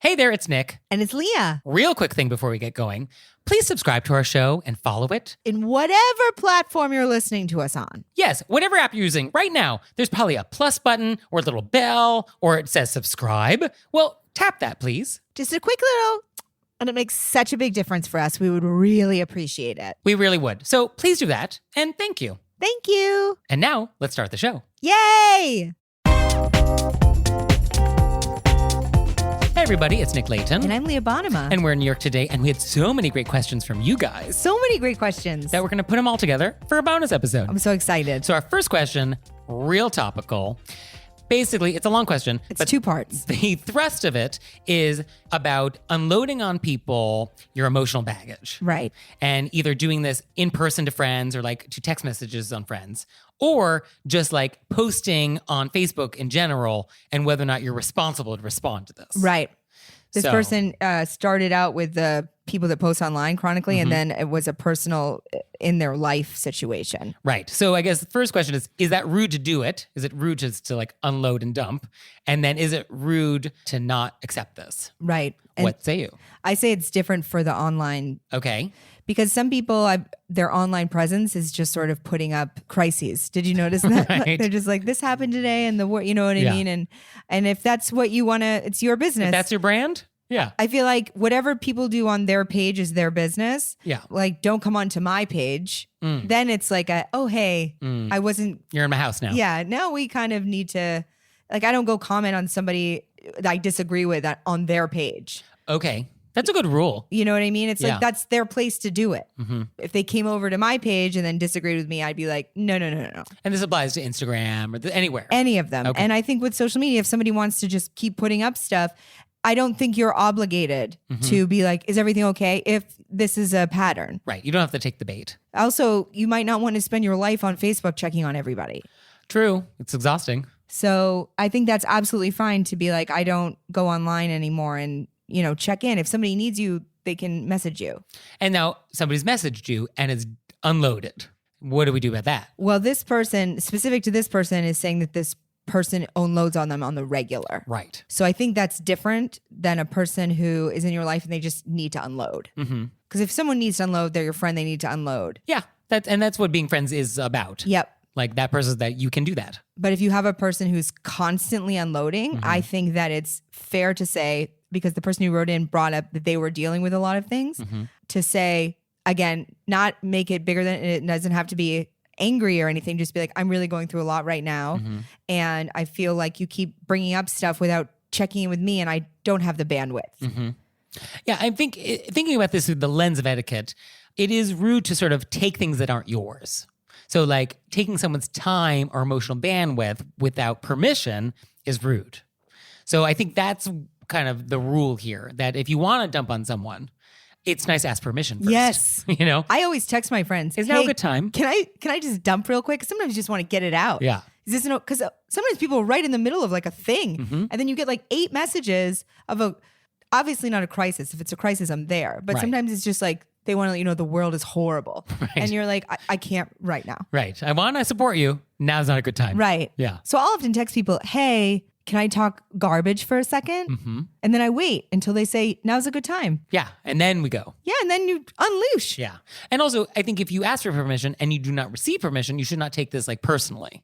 Hey there, it's Nick. And it's Leah. Real quick thing before we get going. Please subscribe to our show and follow it. In whatever platform you're listening to us on. Yes, whatever app you're using right now, there's probably a plus button or a little bell or it says subscribe. Well, tap that, please. Just a quick little, and it makes such a big difference for us. We would really appreciate it. We really would. So please do that, and thank you. Thank you. And now, let's start the show. Yay! Hey everybody, it's Nick Layton. And I'm Leah Bonema. And we're in New York today, and we had so many great questions from you guys So many great questions. that we're going to put them all together for a bonus episode. I'm so excited. So our first question, real topical. Basically, it's a long question. It's 2 parts. The thrust of it is about unloading on people your emotional baggage. Right. And either doing this in person to friends or like to text messages on friends, or just like posting on Facebook in general and whether or not you're responsible to respond to this. Right. This So- person started out with the people that post online chronically, and then it was a personal in their life situation. Right. So I guess the first question is that rude to do it? Is it rude to like unload and dump? And then is it rude to not accept this? Right. And What say you? I say it's different for the online, Okay. because some people, their online presence is just sort of putting up crises. Did you notice that? Right. They're just like, this happened today, and you know what I Yeah. mean? And if that's what you want to, it's your business. If that's your brand? Yeah. I feel like whatever people do on their page is their business. Yeah. Like, don't come onto my page. Then it's like, hey, I wasn't. You're in my house now. Yeah. Now we kind of need to, like, I don't go comment on somebody that I disagree with on their page. Okay. That's a good rule. You know what I mean? It's Yeah. like, that's their place to do it. If they came over to my page and then disagreed with me, I'd be like, no. And this applies to Instagram or anywhere. Any of them. Okay. And I think with social media, if somebody wants to just keep putting up stuff, I don't think you're obligated to be like, is everything okay if this is a pattern? Right. You don't have to take the bait. Also, you might not want to spend your life on Facebook checking on everybody. True. It's exhausting. So I think that's absolutely fine to be like, I don't go online anymore and, check in. If somebody needs you, they can message you. And now somebody's messaged you and it's unloaded. What do we do about that? Well, this person, specific to this person, is saying that this person unloads on them on the regular. Right. So I think that's different than a person who is in your life and they just need to unload. Because if someone needs to unload, they're your friend, they need to unload. Yeah. That's what being friends is about. Yep. Like that person that you can do that. But if you have a person who's constantly unloading, I think that it's fair to say, because the person who wrote in brought up that they were dealing with a lot of things, to say, again, not make it bigger than it doesn't have to be angry or anything. Just be like, I'm really going through a lot right now. And I feel like you keep bringing up stuff without checking in with me and I don't have the bandwidth. Yeah. I think thinking about this through the lens of etiquette, it is rude to sort of take things that aren't yours. So like taking someone's time or emotional bandwidth without permission is rude. So I think that's kind of the rule here, that if you want to dump on someone, it's nice to ask permission first. Yes. I always text my friends. Is now a good time? Can I just dump real quick? Sometimes you just want to get it out. Yeah. Is this because sometimes people write in the middle of like a thing and then you get like 8 messages of obviously not a crisis. If it's a crisis, I'm there. But Right. sometimes it's just like they want to let you know the world is horrible. Right. And you're like, I can't right now. Right. I want to support you. Now's not a good time. Right. Yeah. So I'll often text people, hey, can I talk garbage for a second? And then I wait until they say, now's a good time. Yeah. And then we go. Yeah. And then you unleash. Yeah. And also, I think if you ask for permission and you do not receive permission, you should not take this like personally.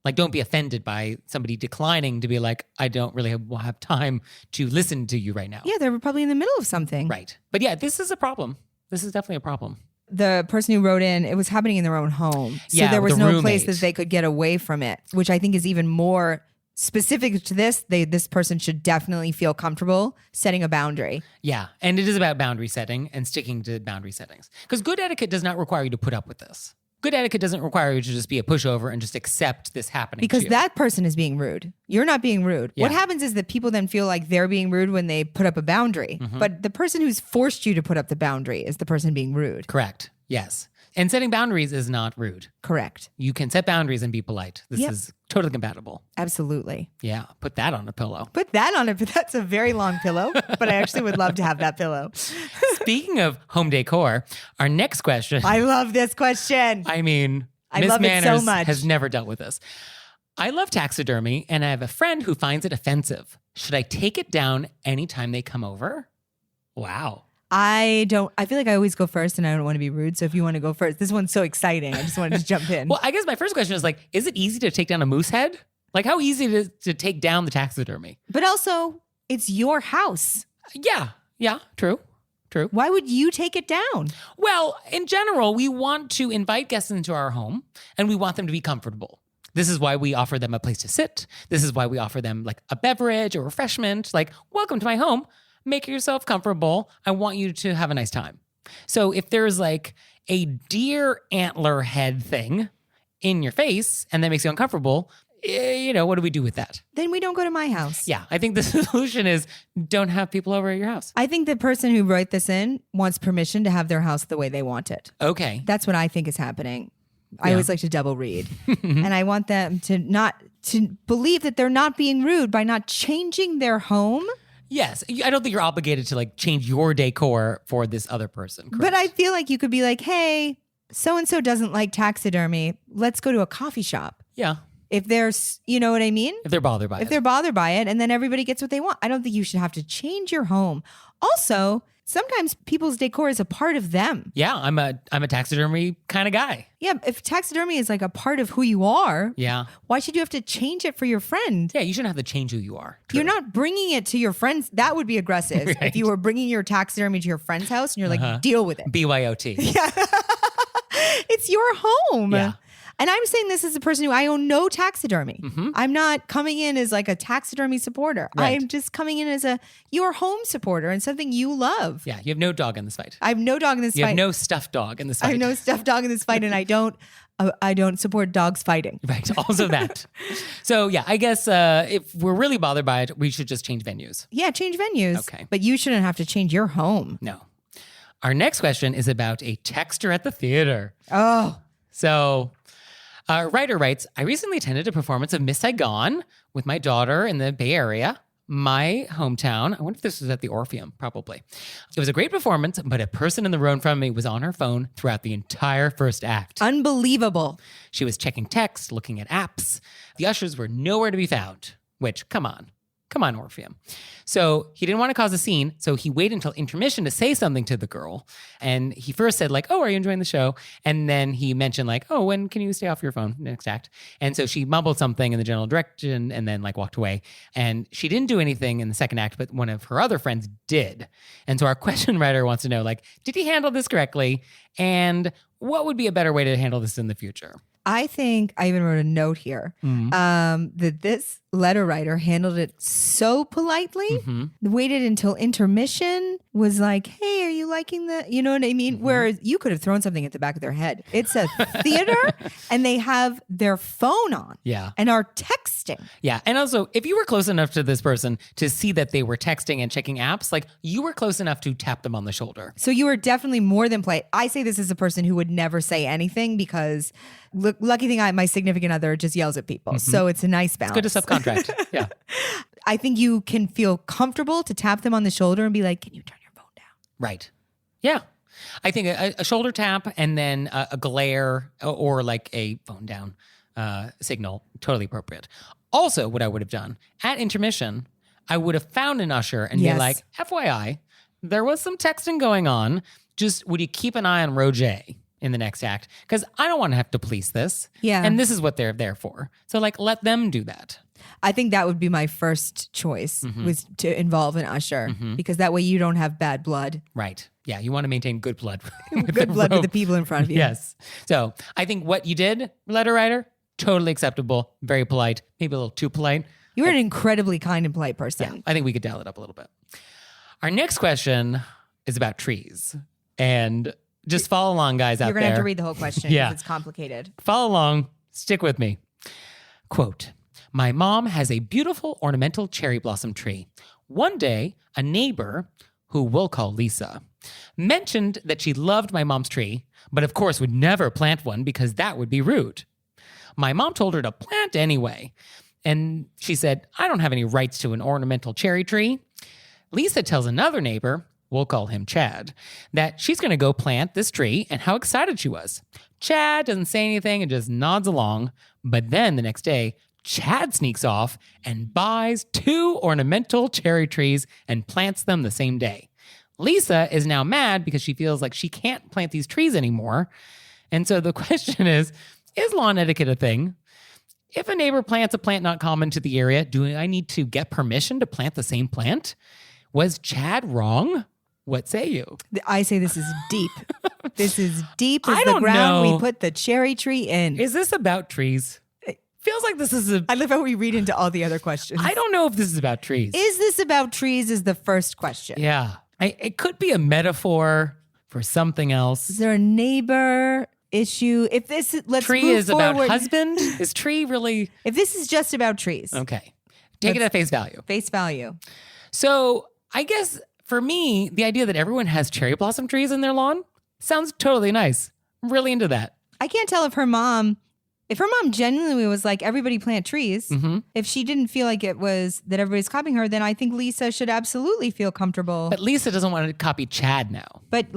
Like, don't be offended by somebody declining to be like, I don't really have time to listen to you right now. Yeah. They're probably in the middle of something. Right. But yeah, this is a problem. This is definitely a problem. The person who wrote in, it was happening in their own home. So Yeah, there was with no the place roommate. that they could get away from it, which I think is even more specific to this. This person should definitely feel comfortable setting a boundary. Yeah. And it is about boundary setting and sticking to boundary settings. Because good etiquette does not require you to put up with this. Good etiquette doesn't require you to just be a pushover and just accept this happening Because to you. that person is being rude. You're not being rude. What Yeah. happens is that people then feel like they're being rude when they put up a boundary. But the person who's forced you to put up the boundary is the person being rude. Correct. Yes. And setting boundaries is not rude. Correct. You can set boundaries and be polite. This Yep. is totally compatible. Absolutely. Yeah. Put that on a pillow. Put that on it, but that's a very long pillow. But I actually would love to have that pillow. Speaking of home decor, our next question. I love this question. I mean, I Miss love it so Manners much. has never dealt with this. I love taxidermy and I have a friend who finds it offensive. Should I take it down anytime they come over? Wow. I feel like I always go first and I don't want to be rude. So if you want to go first, this one's so exciting. I just wanted to jump in. Well, I guess my first question is like, is it easy to take down a moose head? Like how easy it is to take down the taxidermy? But also, it's your house. Yeah, true. Why would you take it down? Well, in general, we want to invite guests into our home and we want them to be comfortable. This is why we offer them a place to sit. This is why we offer them like a beverage or refreshment. Like, welcome to my home. Make yourself comfortable. I want you to have a nice time. So if there's like a deer antler head thing in your face and that makes you uncomfortable, what do we do with that? Then we don't go to my house. Yeah, I think the solution is don't have people over at your house. I think the person who wrote this in wants permission to have their house the way they want it. Okay. That's what I think is happening. I always like to double read. And I want them to believe that they're not being rude by not changing their home. Yes. I don't think you're obligated to like change your decor for this other person. Correct? But I feel like you could be like, hey, so-and-so doesn't like taxidermy. Let's go to a coffee shop. Yeah. If there's, you know what I mean? If they're bothered by it. If they're bothered by it and then everybody gets what they want. I don't think you should have to change your home. Also, sometimes people's decor is a part of them. Yeah, I'm a taxidermy kind of guy. Yeah, if taxidermy is like a part of who you are, yeah, why should you have to change it for your friend? Yeah, you shouldn't have to change who you are. True. You're not bringing it to your friends. That would be aggressive. Right. If you were bringing your taxidermy to your friend's house and you're like, deal with it. BYOT. Yeah. It's your home. Yeah. And I'm saying this as a person who I own no taxidermy. Mm-hmm. I'm not coming in as like a taxidermy supporter. Right. I'm just coming in as your home supporter and something you love. Yeah, you have no dog in this fight. I have no dog in this fight. You have no stuffed dog in this fight. I have no stuffed dog in this fight, and I don't support dogs fighting. Right, also that. So yeah, I guess if we're really bothered by it, we should just change venues. Yeah, change venues. Okay. But you shouldn't have to change your home. No. Our next question is about a texter at the theater. Oh. So... Our writer writes, I recently attended a performance of Miss Saigon with my daughter in the Bay Area, my hometown. I wonder if this was at the Orpheum, probably. It was a great performance, but a person in the row in front of me was on her phone throughout the entire first act. Unbelievable. She was checking text, looking at apps. The ushers were nowhere to be found, which, come on, Orpheum. So he didn't want to cause a scene, so he waited until intermission to say something to the girl. And he first said like, oh, are you enjoying the show? And then he mentioned like, oh, when can you stay off your phone next act? And so she mumbled something in the general direction and then like walked away. And she didn't do anything in the second act, but one of her other friends did. And so our question writer wants to know like, did he handle this correctly? And what would be a better way to handle this in the future? I think I even wrote a note here that this letter writer handled it so politely, waited until intermission, was like, hey, are you liking the, you know what I mean? Whereas you could have thrown something at the back of their head. It's a theater and they have their phone on and are texting. Yeah. And also, if you were close enough to this person to see that they were texting and checking apps, like you were close enough to tap them on the shoulder. So you were definitely more than polite. I say this as a person who would never say anything because lucky thing my significant other just yells at people. So it's a nice balance. It's good to subcontract. Yeah. I think you can feel comfortable to tap them on the shoulder and be like, can you turn your phone down? Right. Yeah. I think a shoulder tap and then a glare or like a phone down signal, totally appropriate. Also, what I would have done at intermission, I would have found an usher and be like, FYI, there was some texting going on. Just would you keep an eye on Row J in the next act? Because I don't want to have to police this. Yeah. And this is what they're there for. So like, let them do that. I think that would be my first choice was to involve an usher because that way you don't have bad blood. Right. Yeah. You want to maintain good blood. Good blood with the people in front of you. Yes. So I think what you did, letter writer, totally acceptable. Very polite. Maybe a little too polite. You were an incredibly kind and polite person. Yeah, I think we could dial it up a little bit. Our next question is about trees. And just follow along, guys, out there. You're going to have to read the whole question because it's complicated. Follow along. Stick with me. Quote, my mom has a beautiful ornamental cherry blossom tree. One day, a neighbor, who we'll call Lisa, mentioned that she loved my mom's tree, but of course would never plant one because that would be rude. My mom told her to plant anyway. And she said, I don't have any rights to an ornamental cherry tree. Lisa tells another neighbor, we'll call him Chad, that she's going to go plant this tree and how excited she was. Chad doesn't say anything and just nods along. But then the next day, Chad sneaks off and buys 2 ornamental cherry trees and plants them the same day. Lisa is now mad because she feels like she can't plant these trees anymore. And so the question is lawn etiquette a thing? If a neighbor plants a plant not common to the area, do I need to get permission to plant the same plant? Was Chad wrong? What say you? I say this is deep. This is deep as I the don't ground know. we put the cherry tree in. Is this about trees? Feels like this is I love how we read into all the other questions. I don't know if this is about trees. Is this about trees is the first question. Yeah. It could be a metaphor for something else. Is there a neighbor issue? If this let's Tree move is forward. about husband? Is tree really? If this is just about trees. Okay. Take it at face value. Face value. So I guess for me, the idea that everyone has cherry blossom trees in their lawn sounds totally nice. I'm really into that. I can't tell if her mom genuinely was like, everybody plant trees. Mm-hmm. If she didn't feel like it was that everybody's copying her, then I think Lisa should absolutely feel comfortable. But Lisa doesn't want to copy Chad now. But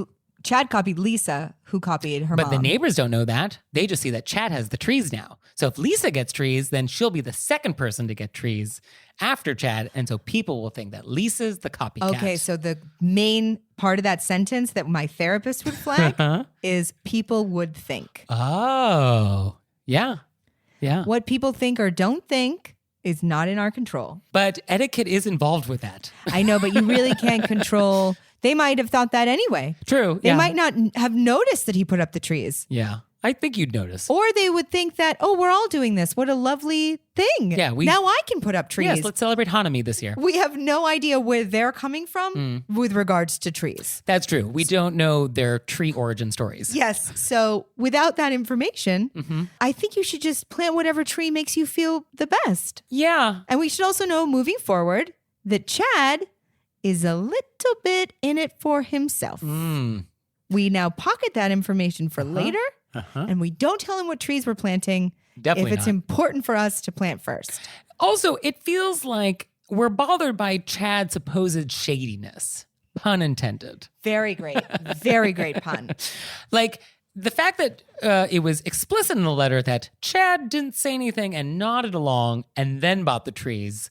Chad copied Lisa, who copied her mom. But the neighbors don't know that. They just see that Chad has the trees now. So if Lisa gets trees, then she'll be the second person to get trees after Chad. And so people will think that Lisa's the copycat. Okay, so the main part of that sentence that my therapist would flag is people would think. Oh, yeah. Yeah. What people think or don't think is not in our control. But etiquette is involved with that. I know, but you really can't control. They might have thought that anyway. True. They yeah. might not have noticed that he put up the trees. Yeah. I think you'd notice. Or they would think that, oh, we're all doing this. What a lovely thing. Yeah, now I can put up trees. Yes, let's celebrate Hanami this year. We have no idea where they're coming from with regards to trees. That's true. We don't know their tree origin stories. Yes. So without that information, I think you should just plant whatever tree makes you feel the best. Yeah. And we should also know moving forward that Chad is a little bit in it for himself. We now pocket that information for later. And we don't tell him what trees we're planting Definitely if it's not. important for us to plant first. Also, it feels like we're bothered by Chad's supposed shadiness. Pun intended. Very great. Very great pun. Like the fact that it was explicit in the letter that Chad didn't say anything and nodded along and then bought the trees.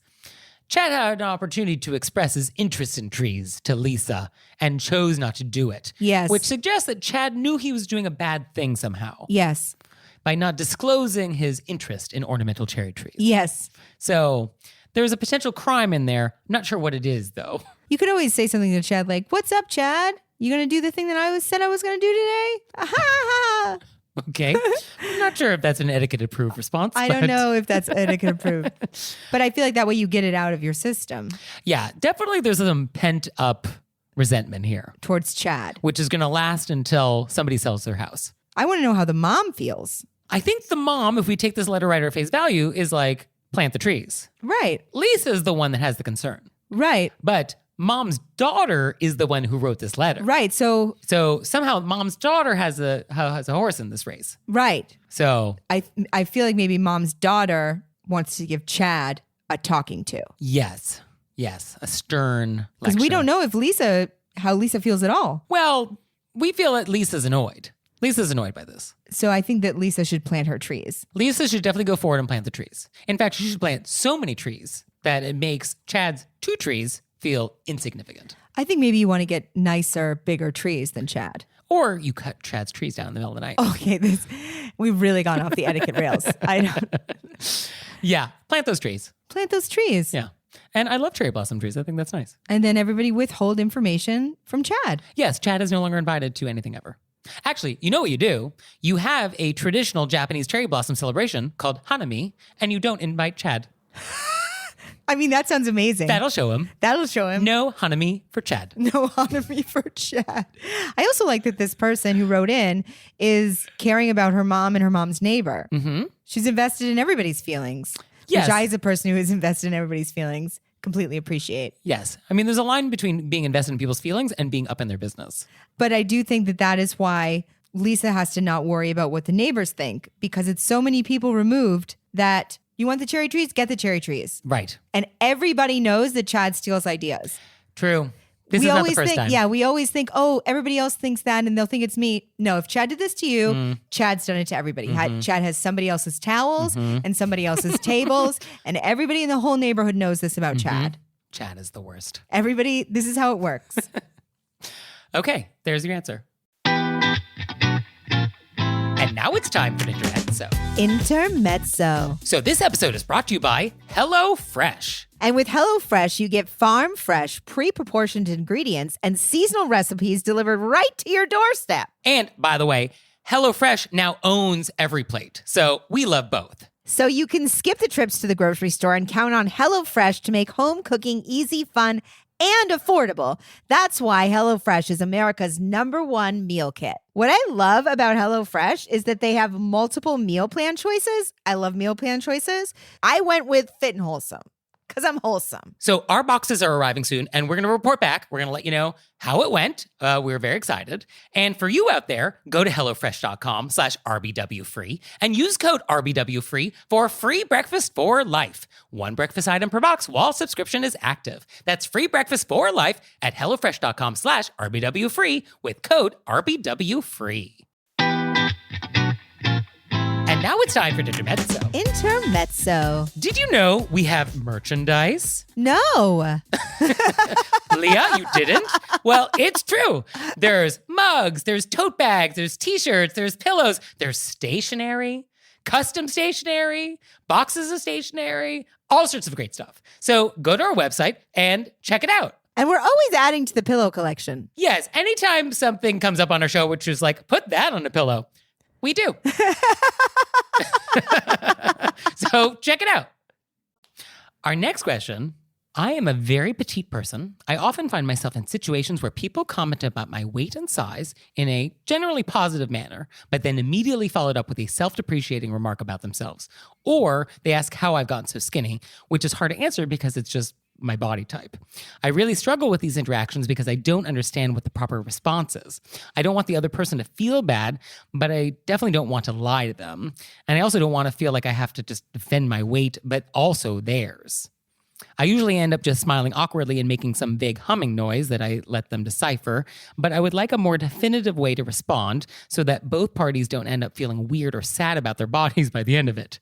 Chad had an opportunity to express his interest in trees to Lisa and chose not to do it. Yes. Which suggests that Chad knew he was doing a bad thing somehow Yes. by not disclosing his interest in ornamental cherry trees. Yes. So there's a potential crime in there. Not sure what it is, though. You could always say something to Chad like, "What's up, Chad? You going to do the thing that I said I was going to do today?" Ah-ha-ha. Okay. I'm not sure if that's an etiquette-approved response. I but don't know if that's etiquette approved. But I feel like that way you get it out of your system Yeah, definitely there's some pent-up resentment here, towards Chad. which is going to last until somebody sells their house. I want to know how the mom feels. I think the mom, if we take this letter writer at face value, is like, plant the trees. Right. Lisa's the one that has the concern. Right. But mom's daughter is the one who wrote this letter. Right. So, So somehow mom's daughter has a horse in this race. right. So I feel like maybe mom's daughter wants to give Chad a talking to. yes, a stern Because we lecture. don't know if how Lisa feels at all. Well, we feel that Lisa's annoyed. Lisa's annoyed by this. So I think that Lisa should plant her trees. Lisa should definitely go forward and plant the trees. In fact, she should plant so many trees that it makes Chad's 2 trees feel insignificant. I think maybe you want to get nicer, bigger trees than Chad. Or you cut Chad's trees down in the middle of the night. Okay, we've really gone off the etiquette rails. I don't Yeah, plant those trees. plant those trees. Yeah. And I love cherry blossom trees. I think that's nice. And then everybody withhold information from Chad. Yes, Chad is no longer invited to anything ever. Actually, you know what you do? You have a traditional Japanese cherry blossom celebration called Hanami, and you don't invite Chad. I mean, that sounds amazing. That'll show him. That'll show him. No Hanami for Chad. No autonomy for Chad. I also like that this person who wrote in is caring about her mom and her mom's neighbor. Mm-hmm. She's invested in everybody's feelings. Yes. Which I, as a person who is invested in everybody's feelings, completely appreciate. Yes. I mean, there's a line between being invested in people's feelings and being up in their business. But I do think that that is why Lisa has to not worry about what the neighbors think, because it's so many people removed that you want the cherry trees, get the cherry trees. Right. And everybody knows that Chad steals ideas. True. This we is not always the first think, time. yeah, we always think, oh, everybody else thinks that and they'll think it's me. No, if Chad did this to you, Chad's done it to everybody. Chad has somebody else's towels and somebody else's tables, and everybody in the whole neighborhood knows this about Chad. Chad is the worst. Everybody, this is how it works. Okay, there's your answer. And now it's time for Intermezzo. Intermezzo. So this episode is brought to you by HelloFresh. And with HelloFresh, you get farm fresh, pre-proportioned ingredients and seasonal recipes delivered right to your doorstep. And by the way, HelloFresh now owns Every Plate. So we love both. So you can skip the trips to the grocery store and count on HelloFresh to make home cooking easy, fun, and affordable. That's why HelloFresh is America's #1 meal kit. What I love about HelloFresh is that they have multiple meal plan choices. I love meal plan choices. I went with Fit and Wholesome because I'm wholesome. So our boxes are arriving soon, and we're going to report back. We're going to let you know how it went. We're very excited. And for you out there, go to HelloFresh.com/RBWFree and use code RBWFree for free breakfast for life. One breakfast item per box while subscription is active. That's free breakfast for life at HelloFresh.com/RBWFree with code RBWFree. And now it's time for Intermezzo. Intermezzo. Did you know we have merchandise? No. Leah, you didn't? Well, it's true. There's mugs, there's tote bags, there's t-shirts, there's pillows, there's stationery, custom stationery, boxes of stationery, all sorts of great stuff. So go to our website and check it out. And we're always adding to the pillow collection. Yes, anytime something comes up on our show, which is like, put that on a pillow, we do. So check it out. Our next question. I am a very petite person. I often find myself in situations where people comment about my weight and size in a generally positive manner, but then immediately followed up with a self-depreciating remark about themselves. Or they ask how I've gotten so skinny, which is hard to answer because it's just my body type. I really struggle with these interactions because I don't understand what the proper response is. I don't want the other person to feel bad, but I definitely don't want to lie to them. And I also don't want to feel like I have to just defend my weight, but also theirs. I usually end up just smiling awkwardly and making some vague humming noise that I let them decipher, but I would like a more definitive way to respond so that both parties don't end up feeling weird or sad about their bodies by the end of it.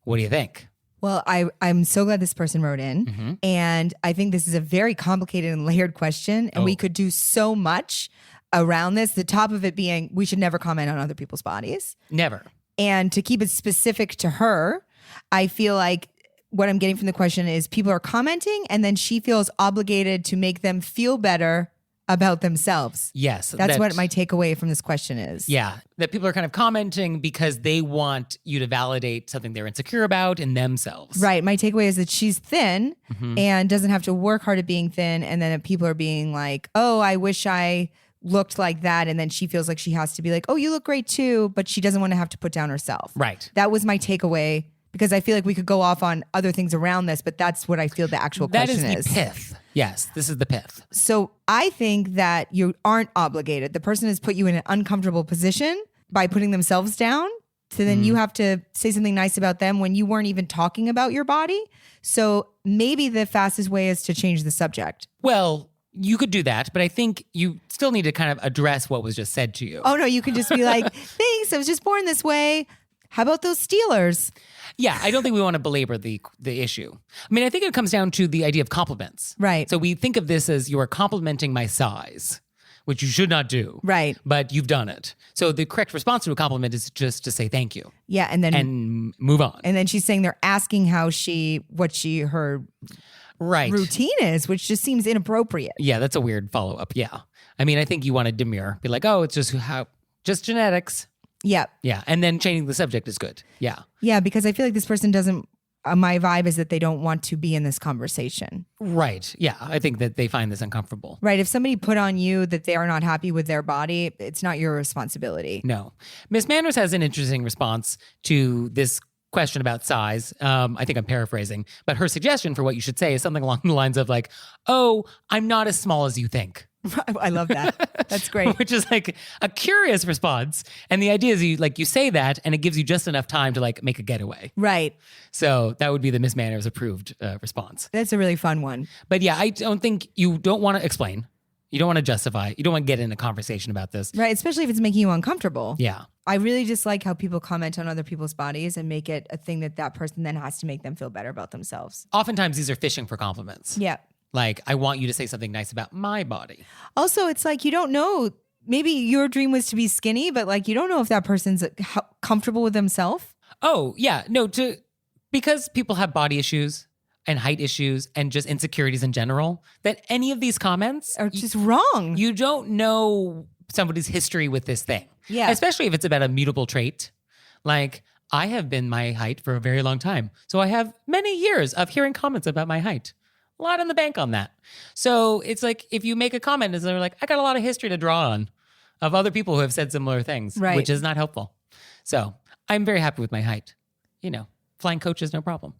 What do you think? Well, I'm so glad this person wrote in. And I think this is a very complicated and layered question. And we could do so much around this. The top of it being, we should never comment on other people's bodies. Never. And to keep it specific to her, I feel like what I'm getting from the question is people are commenting and then she feels obligated to make them feel better about themselves. Yes. That's what my takeaway from this question is. Yeah. That people are kind of commenting because they want you to validate something they're insecure about in themselves. Right. My takeaway is that she's thin and doesn't have to work hard at being thin. And then people are being like, oh, I wish I looked like that. And then she feels like she has to be like, oh, you look great too. But she doesn't want to have to put down herself. Right. That was my takeaway. Because I feel like we could go off on other things around this, but that's what I feel the actual question is. That is the pith. Yes, this is the pith. So I think that you aren't obligated. The person has put you in an uncomfortable position by putting themselves down. So then you have to say something nice about them when you weren't even talking about your body. So maybe the fastest way is to change the subject. Well, you could do that, but I think you still need to kind of address what was just said to you. Oh, no, you could just be like, thanks, I was just born this way. How about those Steelers? Yeah, I don't think we want to belabor the issue. I mean, I think it comes down to the idea of compliments. Right. So we think of this as you are complimenting my size, which you should not do. Right. But you've done it. So the correct response to a compliment is just to say thank you. Yeah, and move on. And then she's saying they're asking her right. routine is, which just seems inappropriate. Yeah, that's a weird follow-up. Yeah. I mean, I think you want to demur. Be like, oh, it's just genetics. Yeah. Yeah. And then changing the subject is good. Yeah. Yeah, because I feel like this person doesn't, my vibe is that they don't want to be in this conversation. Right. Yeah. I think that they find this uncomfortable. Right. If somebody put on you that they are not happy with their body, it's not your responsibility. No. Miss Manners has an interesting response to this question about size. I think I'm paraphrasing, but her suggestion for what you should say is something along the lines of like, oh, I'm not as small as you think. I love that. That's great. Which is like a curious response. And the idea is you say that and it gives you just enough time to like make a getaway. Right. So that would be the Miss Manners approved response. That's a really fun one. But yeah, I don't think you don't want to explain. You don't want to justify. You don't want to get in a conversation about this. Right. Especially if it's making you uncomfortable. Yeah. I really dislike how people comment on other people's bodies and make it a thing that person then has to make them feel better about themselves. Oftentimes these are fishing for compliments. Yeah. Like, I want you to say something nice about my body. Also, it's like, you don't know, maybe your dream was to be skinny, but like, you don't know if that person's comfortable with themselves. Oh, yeah. No, because people have body issues and height issues and just insecurities in general, that any of these comments Are just wrong. You don't know somebody's history with this thing. Yeah. Especially if it's about a mutable trait. Like, I have been my height for a very long time. So I have many years of hearing comments about my height. A lot in the bank on that. So it's like, if you make a comment, they're like, I got a lot of history to draw on of other people who have said similar things, Right. which is not helpful. So I'm very happy with my height. You know, flying coach is no problem.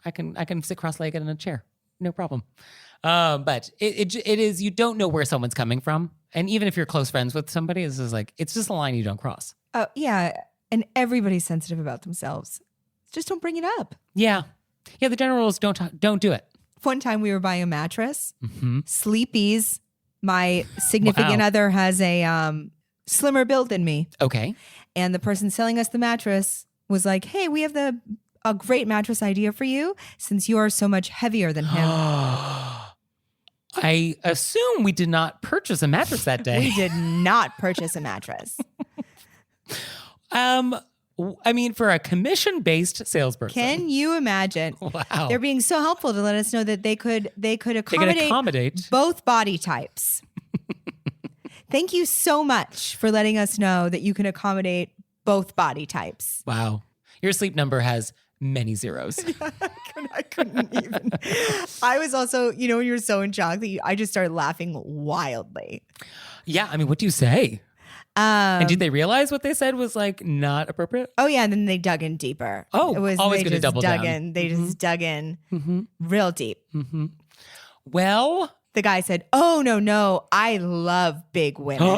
I can sit cross-legged in a chair, no problem. But it is, you don't know where someone's coming from, and even if you're close friends with somebody, it's just a line you don't cross. Oh, yeah. And everybody's sensitive about themselves. Just don't bring it up. Yeah. The general rules don't do it. One time we were buying a mattress, Sleepy's. My significant Wow. other has a slimmer build than me, Okay. and the person selling us the mattress was like, "Hey, we have a great mattress idea for you since you are so much heavier than him." I assume we did not purchase a mattress that day. We did not purchase a mattress. I mean, for a commission-based salesperson. Can you imagine? Wow. They're being so helpful to let us know that they could accommodate both body types. Thank you so much for letting us know that you can accommodate both body types. Wow. Your sleep number has many zeros. I couldn't even. I was also, when you're so in shock that I just started laughing wildly. Yeah. I mean, what do you say? And did they realize what they said was like not appropriate? Oh yeah, and then they dug in deeper. Oh, always they gonna just double dug down. in. They just dug in real deep. Well, The guy said, "Oh no, I love big women."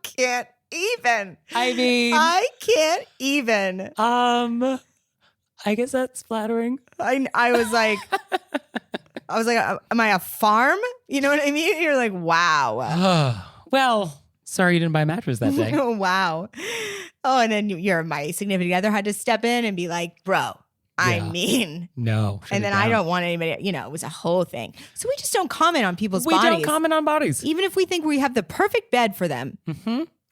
Can't even. I mean, I can't even. I guess that's flattering. I was like, am I a farm? You know what I mean? You're like, wow. Well, sorry you didn't buy a mattress that day. Wow. Oh, and then my significant other had to step in and be like, bro, I Yeah. mean. No. shut And it then I down. don't want anybody, it was a whole thing. So we just don't comment on people's We bodies. don't comment on bodies. Even if we think we have the perfect bed for them.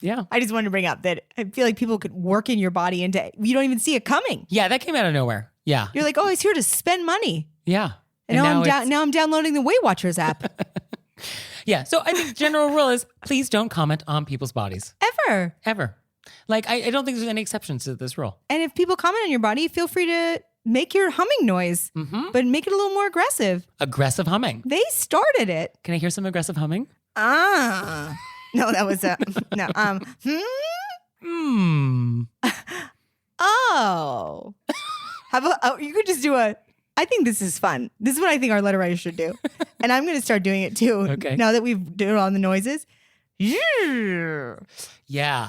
Yeah. I just wanted to bring up that I feel like people could work in your body into, you don't even see it coming. Yeah, that came out of nowhere. Yeah. You're like, oh, he's here to spend money. Yeah. And now I'm downloading the Weight Watchers app. Yeah. So I think the general rule is please don't comment on people's bodies. Ever. Like, I don't think there's any exceptions to this rule. And if people comment on your body, feel free to make your humming noise, but make it a little more aggressive. Aggressive humming. They started it. Can I hear some aggressive humming? No, that was no. Oh. How about you could just do I think this is fun. This is what I think our letter writers should do. And I'm going to start doing it too. Okay. Now that we've done all the noises. Yeah.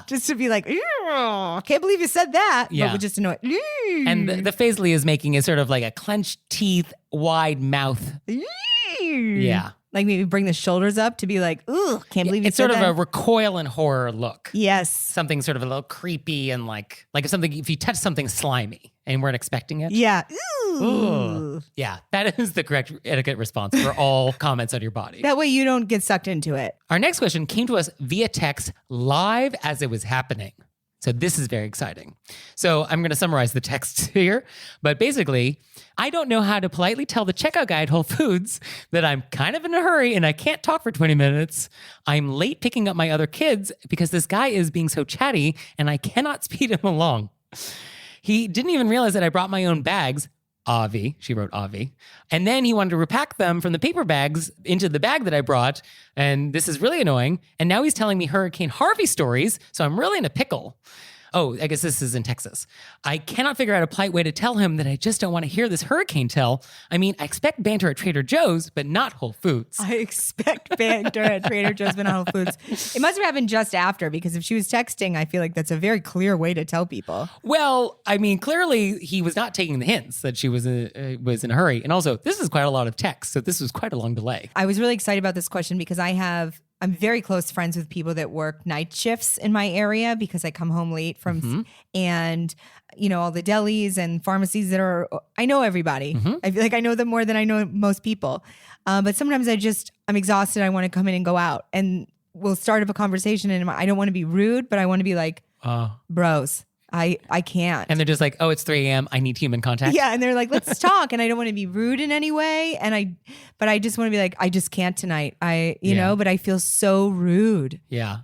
Just to be like, can't believe you said that. Yeah. But with just a noise. And the face Lee is making is sort of like a clenched teeth, wide mouth. Yeah. Like maybe bring the shoulders up to be like, ugh, can't believe you It's said sort of that. a recoil and horror look. Yes. Something sort of a little creepy and like if you touch something slimy and weren't expecting it. Yeah. Ooh. Ooh. Yeah, that is the correct etiquette response for all comments on your body. That way you don't get sucked into it. Our next question came to us via text live as it was happening. So this is very exciting. So I'm going to summarize the text here. But basically, I don't know how to politely tell the checkout guy at Whole Foods that I'm kind of in a hurry and I can't talk for 20 minutes. I'm late picking up my other kids because this guy is being so chatty and I cannot speed him along. He didn't even realize that I brought my own bags. Avi, she wrote Avi. And then he wanted to repack them from the paper bags into the bag that I brought. And this is really annoying. And now he's telling me Hurricane Harvey stories. So I'm really in a pickle. Oh, I guess this is in Texas. I cannot figure out a polite way to tell him that I just don't want to hear this hurricane tell. I mean, I expect banter at Trader Joe's, but not Whole Foods. I expect banter at Trader Joe's, but not Whole Foods. It must have happened just after, because if she was texting, I feel like that's a very clear way to tell people. Well, I mean, clearly he was not taking the hints that she was in a hurry. And also, this is quite a lot of text, so this was quite a long delay. I was really excited about this question because I'm very close friends with people that work night shifts in my area because I come home late from, and all the delis and pharmacies I know everybody. I feel like I know them more than I know most people. But sometimes I'm exhausted. I want to come in and go out, and we'll start up a conversation, and I don't want to be rude, but I want to be like, bros, I can't. And they're just like, oh, it's 3 a.m. I need human contact. Yeah. And they're like, let's talk. And I don't want to be rude in any way. But I just want to be like, I just can't tonight. But I feel so rude. Yeah.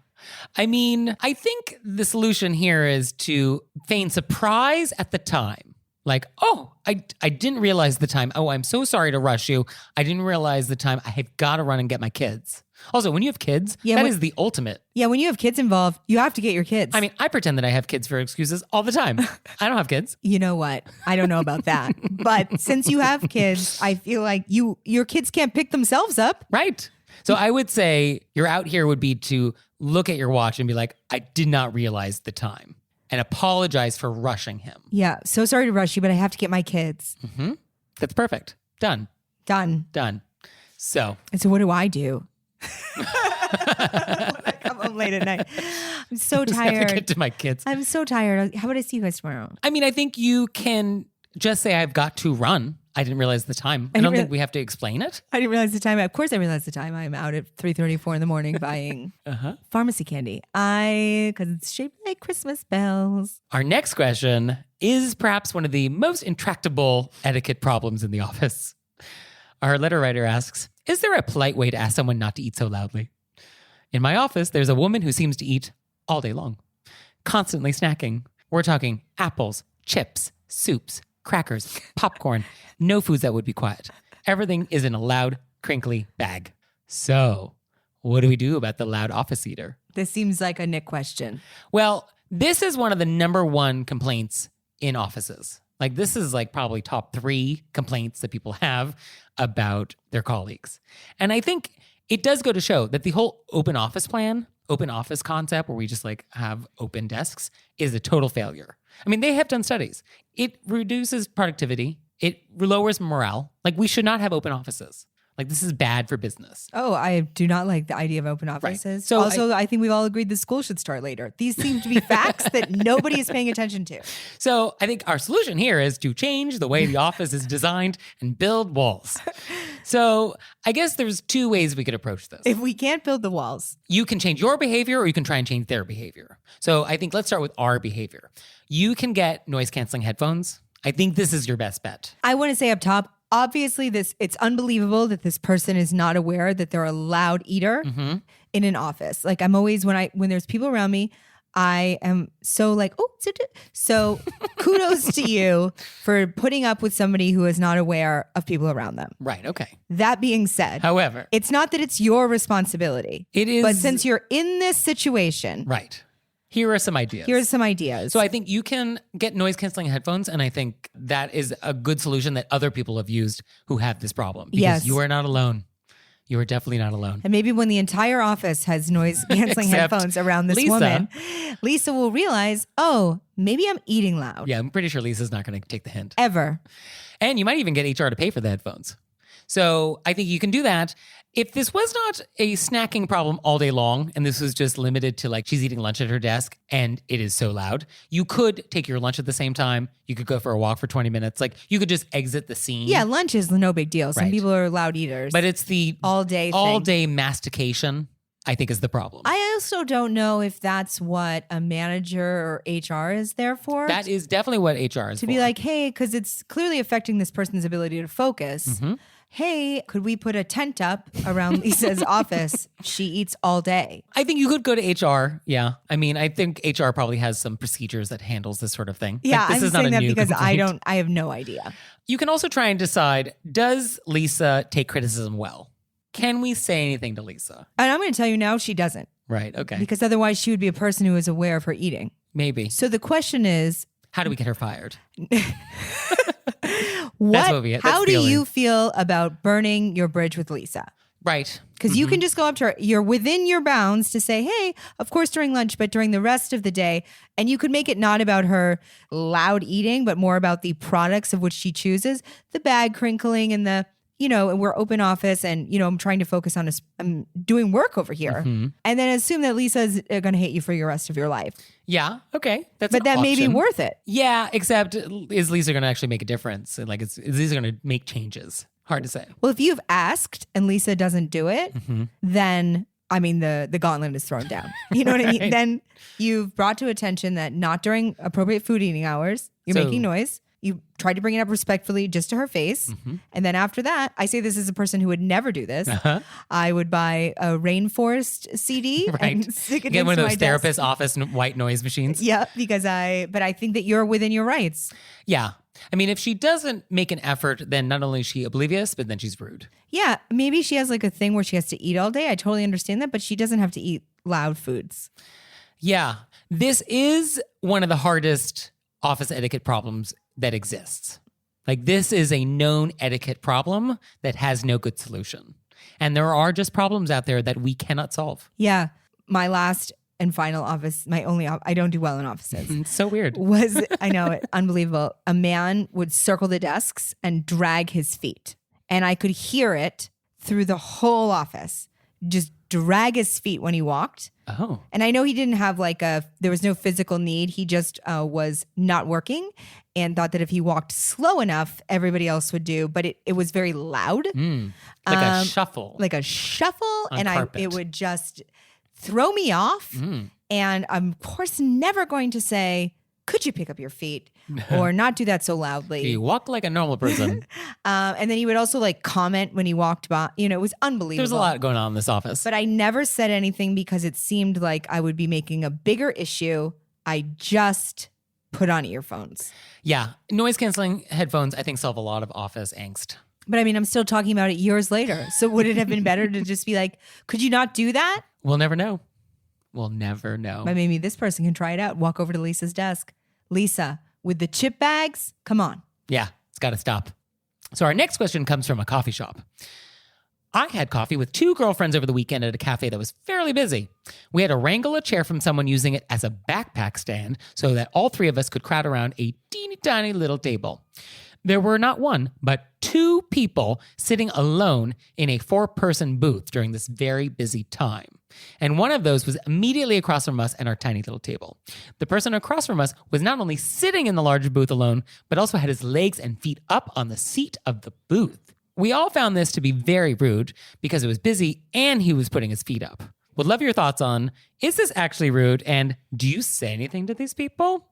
I mean, I think the solution here is to feign surprise at the time. Like, oh, I didn't realize the time. Oh, I'm so sorry to rush you. I didn't realize the time. I have got to run and get my kids. Also, when you have kids, that is the ultimate. Yeah, when you have kids involved, you have to get your kids. I mean, I pretend that I have kids for excuses all the time. I don't have kids. You know what? I don't know about that. But since you have kids, I feel like your kids can't pick themselves up. Right. So I would say your out here would be to look at your watch and be like, I did not realize the time, and apologize for rushing him. Yeah. So sorry to rush you, but I have to get my kids. That's perfect. Done. So what do I do? When I come home late at night, I'm so tired. Have to get to my kids. I'm so tired. How about I see you guys tomorrow? I mean, I think you can just say, I've got to run. I didn't realize the time. I don't think we have to explain it. I didn't realize the time. Of course I realized the time. I'm out at 3:34 in the morning buying pharmacy candy. Because it's shaped like Christmas bells. Our next question is perhaps one of the most intractable etiquette problems in the office. Our letter writer asks, is there a polite way to ask someone not to eat so loudly? In my office, there's a woman who seems to eat all day long, constantly snacking. We're talking apples, chips, soups, crackers, popcorn, no foods that would be quiet. Everything is in a loud, crinkly bag. So, what do we do about the loud office eater? This seems like a Nick question. Well, this is one of the number one complaints in offices. Like, this is like probably top 3 complaints that people have about their colleagues. And I think it does go to show that the whole open office plan, open office concept where we just like have open desks is a total failure. I mean, they have done studies. It reduces productivity. It lowers morale. Like, we should not have open offices. Like, this is bad for business. Oh, I do not like the idea of open offices. Right. So also, I think we've all agreed that school should start later. These seem to be facts that nobody is paying attention to. So I think our solution here is to change the way the office is designed and build walls. So I guess there's 2 ways we could approach this. If we can't build the walls, you can change your behavior or you can try and change their behavior. So I think let's start with our behavior. You can get noise canceling headphones. I think this is your best bet. I want to say up top, obviously it's unbelievable that this person is not aware that they're a loud eater in an office. Like, I'm always, when there's people around me, I am so like, so kudos to you for putting up with somebody who is not aware of people around them. Right. Okay. That being said, however, it's not that it's your responsibility. It is. But since you're in this situation. Right. Here are some ideas. So I think you can get noise canceling headphones, and I think that is a good solution that other people have used who have this problem. Because you are not alone. You are definitely not alone. And maybe when the entire office has noise canceling headphones around this woman, Lisa will realize, oh, maybe I'm eating loud. Yeah, I'm pretty sure Lisa's not going to take the hint. Ever. And you might even get HR to pay for the headphones. So I think you can do that. If this was not a snacking problem all day long, and this was just limited to like she's eating lunch at her desk and it is so loud, you could take your lunch at the same time. You could go for a walk for 20 minutes. Like, you could just exit the scene. Yeah, lunch is no big deal. Some people are loud eaters. But it's the all day mastication, I think, is the problem. I also don't know if that's what a manager or HR is there for. That is definitely what HR is for. To be like, hey, because it's clearly affecting this person's ability to focus. Hey, could we put a tent up around Lisa's office? She eats all day. I think you could go to HR. Yeah. I mean, I think HR probably has some procedures that handles this sort of thing. Yeah, like, this I'm is saying not a that new because complaint. I have no idea. You can also try and decide, does Lisa take criticism well? Can we say anything to Lisa? And I'm going to tell you now, she doesn't. Right. Okay. Because otherwise she would be a person who is aware of her eating. Maybe. So the question is, How do we get her fired? how do you feel about burning your bridge with Lisa? Right. Because you can just go up to her. You're within your bounds to say, hey, of course, during lunch, but during the rest of the day. And you could make it not about her loud eating, but more about the products of which she chooses, the bag crinkling and the, and we're open office and, I'm trying to focus on I'm doing work over here. And then assume that Lisa's going to hate you for the rest of your life. Yeah. Okay. But that may be worth it. Yeah. Except is Lisa going to actually make a difference? Like, is Lisa going to make changes? Hard to say. Well, if you've asked and Lisa doesn't do it, then the gauntlet is thrown down. You know what I mean? Right. Then you've brought to attention that not during appropriate food eating hours, you're making noise. You tried to bring it up respectfully just to her face. And then after that, I say this as a person who would never do this. I would buy a rainforest CD and stick it Get one of those my therapist desk. office white noise machines. Yeah, but I think that you're within your rights. Yeah. I mean, if she doesn't make an effort, then not only is she oblivious, but then she's rude. Yeah, maybe she has like a thing where she has to eat all day. I totally understand that, but she doesn't have to eat loud foods. Yeah. This is one of the hardest office etiquette problems that exists. Like, this is a known etiquette problem that has no good solution. And there are just problems out there that we cannot solve. Yeah. My last and final office, I don't do well in offices. It's so weird. I know it, unbelievable. A man would circle the desks and drag his feet. And I could hear it through the whole office. Just drag his feet when he walked. Oh. And I know he didn't have there was no physical need. He just was not working and thought that if he walked slow enough, everybody else would do. But it was very loud. Like a shuffle. Like a shuffle. On And carpet. it would just throw me off. And I'm, of course, never going to say, could you pick up your feet or not do that so loudly? You walk like a normal person. And then he would also comment when he walked by. It was unbelievable. There's a lot going on in this office. But I never said anything because it seemed like I would be making a bigger issue. I just put on earphones. Yeah. Noise canceling headphones, I think, solve a lot of office angst. But I'm still talking about it years later. So would it have been better to just be like, could you not do that? We'll never know. We'll never know. But maybe this person can try it out. Walk over to Lisa's desk. Lisa, with the chip bags, come on. Yeah, it's got to stop. So our next question comes from a coffee shop. I had coffee with 2 girlfriends over the weekend at a cafe that was fairly busy. We had to wrangle a chair from someone using it as a backpack stand so that all 3 of us could crowd around a teeny tiny little table. There were not 1, but 2 people sitting alone in a 4-person booth during this very busy time. And one of those was immediately across from us at our tiny little table. The person across from us was not only sitting in the large booth alone, but also had his legs and feet up on the seat of the booth. We all found this to be very rude because it was busy and he was putting his feet up. Would love your thoughts on, is this actually rude? And do you say anything to these people?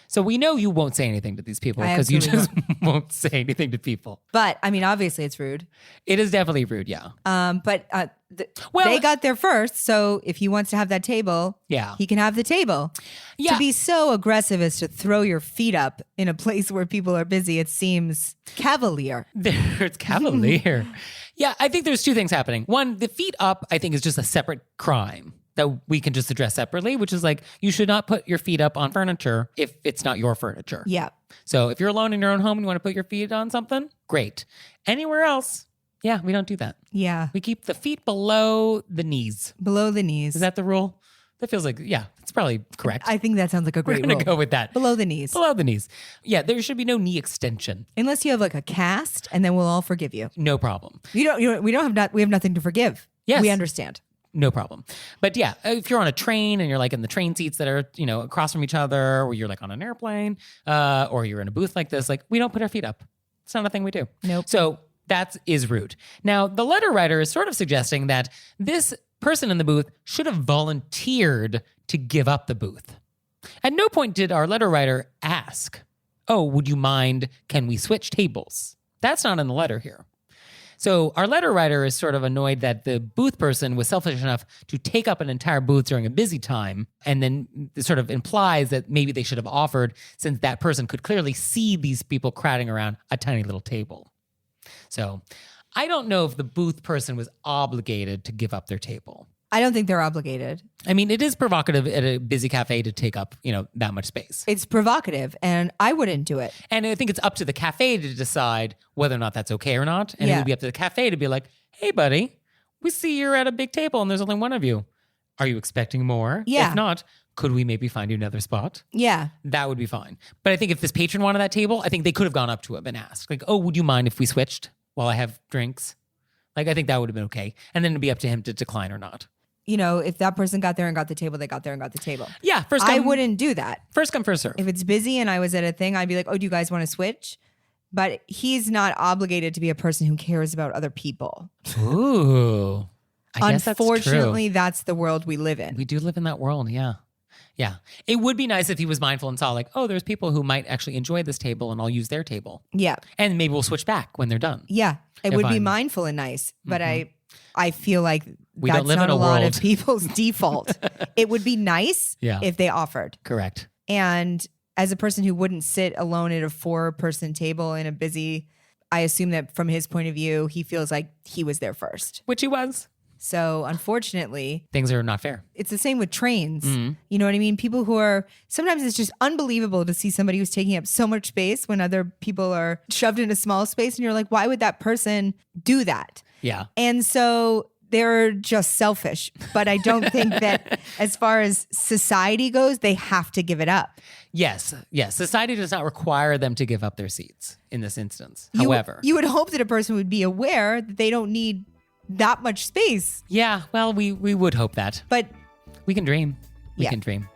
So we know you won't say anything to these people because you just won't say anything to people. But obviously it's rude. It is definitely rude, yeah. They got there first. So if he wants to have that table, he can have the table. Yeah. To be so aggressive as to throw your feet up in a place where people are busy, it seems cavalier. It's cavalier. Yeah, I think there's 2 things happening. One, the feet up, I think, is just a separate crime that we can just address separately, which is you should not put your feet up on furniture if it's not your furniture. Yeah. So if you're alone in your own home and you want to put your feet on something, great. Anywhere else, yeah, we don't do that. Yeah. We keep the feet below the knees. Below the knees. Is that the rule? That feels like, yeah, that's probably correct. I think that sounds like a great We're going to go with that. Below the knees. Below the knees. Yeah, there should be no knee extension. Unless you have a cast, and then we'll all forgive you. No problem. We have nothing to forgive. Yes. We understand. No problem. But yeah, if you're on a train and you're in the train seats that are, across from each other, or you're on an airplane, or you're in a booth like this, we don't put our feet up. It's not a thing we do. Nope. So that is rude. Now, the letter writer is sort of suggesting that this person in the booth should have volunteered to give up the booth. At no point did our letter writer ask, oh, would you mind, can we switch tables? That's not in the letter here. So our letter writer is sort of annoyed that the booth person was selfish enough to take up an entire booth during a busy time, and then it sort of implies that maybe they should have offered, since that person could clearly see these people crowding around a tiny little table. So I don't know if the booth person was obligated to give up their table. I don't think they're obligated. I mean, it is provocative at a busy cafe to take up, that much space. It's provocative, and I wouldn't do it. And I think it's up to the cafe to decide whether or not that's okay or not. And it would be up to the cafe to be like, hey, buddy, we see you're at a big table and there's only one of you. Are you expecting more? Yeah. If not, could we maybe find you another spot? Yeah. That would be fine. But I think if this patron wanted that table, I think they could have gone up to him and asked, like, oh, would you mind if we switched while I have drinks? Like, I think that would have been okay. And then it'd be up to him to decline or not. If that person got there and got the table, they got there and got the table. Yeah, first come. I wouldn't do that. First come, first serve. If it's busy and I was at a thing, I'd be like, oh, do you guys want to switch? But he's not obligated to be a person who cares about other people. Ooh. I guess Unfortunately, that's that's the world we live in. We do live in that world, yeah. Yeah. It would be nice if he was mindful and saw like, oh, there's people who might actually enjoy this table and I'll use their table. Yeah. And maybe we'll switch back when they're done. Yeah. It would be I'm- mindful and nice. But I feel like We that's don't live not in a lot world. of people's default. It would be nice Yeah. if they offered. Correct. And as a person who wouldn't sit alone at a 4-person table in a busy, I assume that from his point of view, he feels like he was there first. Which he was. So unfortunately, Things are not fair. it's the same with trains. You know what I mean? People who are, sometimes it's just unbelievable to see somebody who's taking up so much space when other people are shoved in a small space. And you're like, why would that person do that? Yeah. And so they're just selfish. But I don't think that as far as society goes, they have to give it up. Yes. Yes. Society does not require them to give up their seats in this instance. However. You would hope that a person would be aware that they don't need that much space. Yeah. Well, we would hope that. But We can dream. We Yeah. can dream.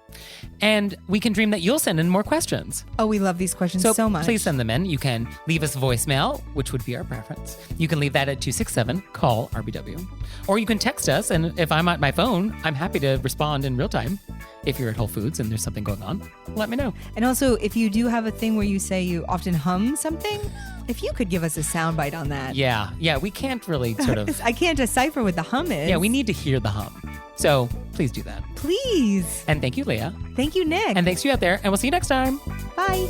And we can dream that you'll send in more questions. oh, we love these questions so much. Please send them in. You can leave us a voicemail, which would be our preference. You can leave that at 267-CALL-RBW. Or you can text us, and if I'm at my phone, I'm happy to respond in real time. If you're at Whole Foods and there's something going on, let me know. And also, if you do have a thing where you say you often hum something, if you could give us a soundbite on that. Yeah. Yeah, we can't really sort of... I can't decipher what the hum is. Yeah, we need to hear the hum. So please do that. Please. And thank you, Leah. Thank you, Nick. And thanks to you out there, and we'll see you next time. Bye.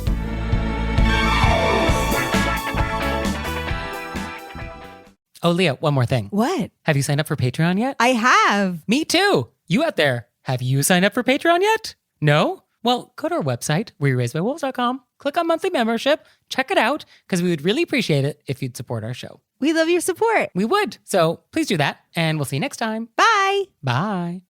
Oh, Leah, one more thing. What? Have you signed up for Patreon yet? I have. Me too. You out there, have you signed up for Patreon yet? No? Well, go to our website, wereraisedbywolves.com, click on monthly membership, check it out, because we would really appreciate it if you'd support our show. We love your support. We would. So please do that, and we'll see you next time. Bye. Bye.